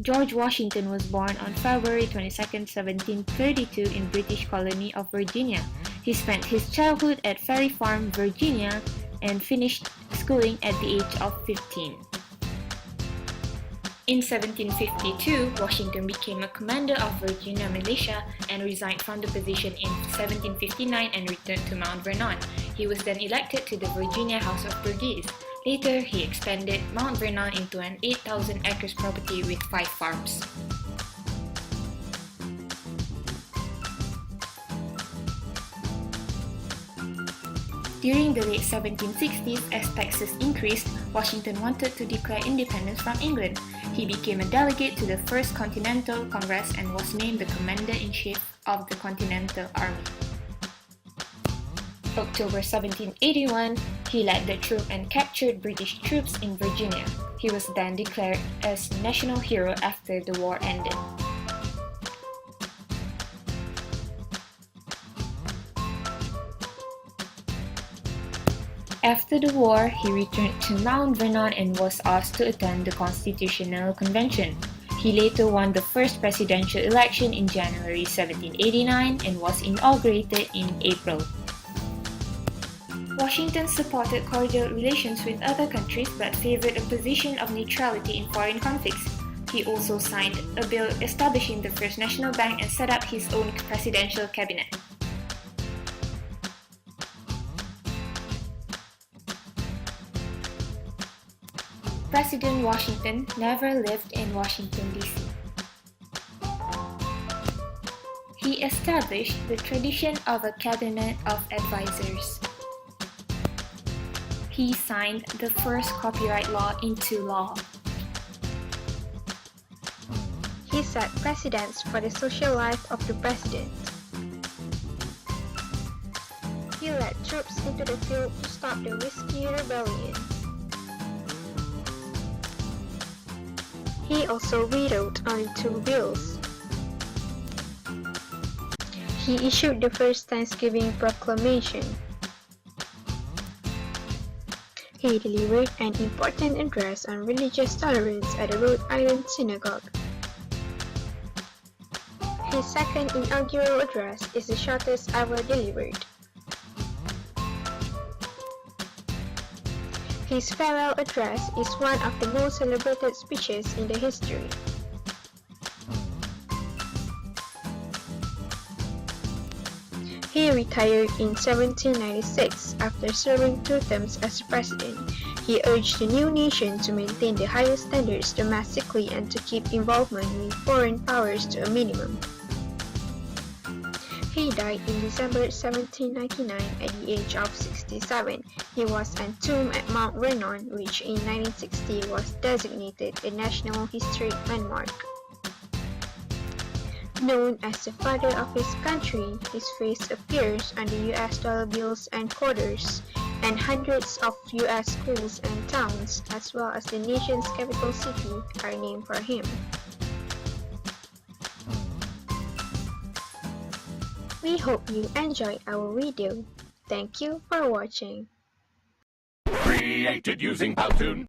George Washington was born on February 22, 1732 in British colony of Virginia. He spent his childhood at Ferry Farm, Virginia, and finished schooling at the age of 15. In 1752, Washington became a commander of Virginia militia and resigned from the position in 1759 and returned to Mount Vernon. He was then elected to the Virginia House of Burgesses. Later, he expanded Mount Vernon into an 8,000 acres property with 5 farms. During the late 1760s, as taxes increased, Washington wanted to declare independence from England. He became a delegate to the First Continental Congress and was named the Commander-in-Chief of the Continental Army. October 1781, he led the troop and captured British troops in Virginia. He was then declared as national hero after the war ended. After the war, he returned to Mount Vernon and was asked to attend the Constitutional Convention. He later won the first presidential election in January 1789 and was inaugurated in April. Washington supported cordial relations with other countries but favored a position of neutrality in foreign conflicts. He also signed a bill establishing the First National Bank and set up his own presidential cabinet. President Washington never lived in Washington, D.C. He established the tradition of a cabinet of advisors. He signed the first copyright law into law. He set precedents for the social life of the president. He led troops into the field to stop the Whiskey Rebellion. He also vetoed only 2 bills. He issued the first Thanksgiving proclamation. He delivered an important address on religious tolerance at the Rhode Island Synagogue. His second inaugural address is the shortest ever delivered. His farewell address is one of the most celebrated speeches in the history. He retired in 1796 after serving 2 terms as president. He urged the new nation to maintain the highest standards domestically and to keep involvement with foreign powers to a minimum. He died in December 1799 at the age of 67. He was entombed at Mount Vernon, which in 1960 was designated a National Historic Landmark. Known as the father of his country, his face appears on the US dollar bills and quarters, and hundreds of US schools and towns, as well as the nation's capital city, are named for him. We hope you enjoyed our video. Thank you for watching. Created using Powtoon.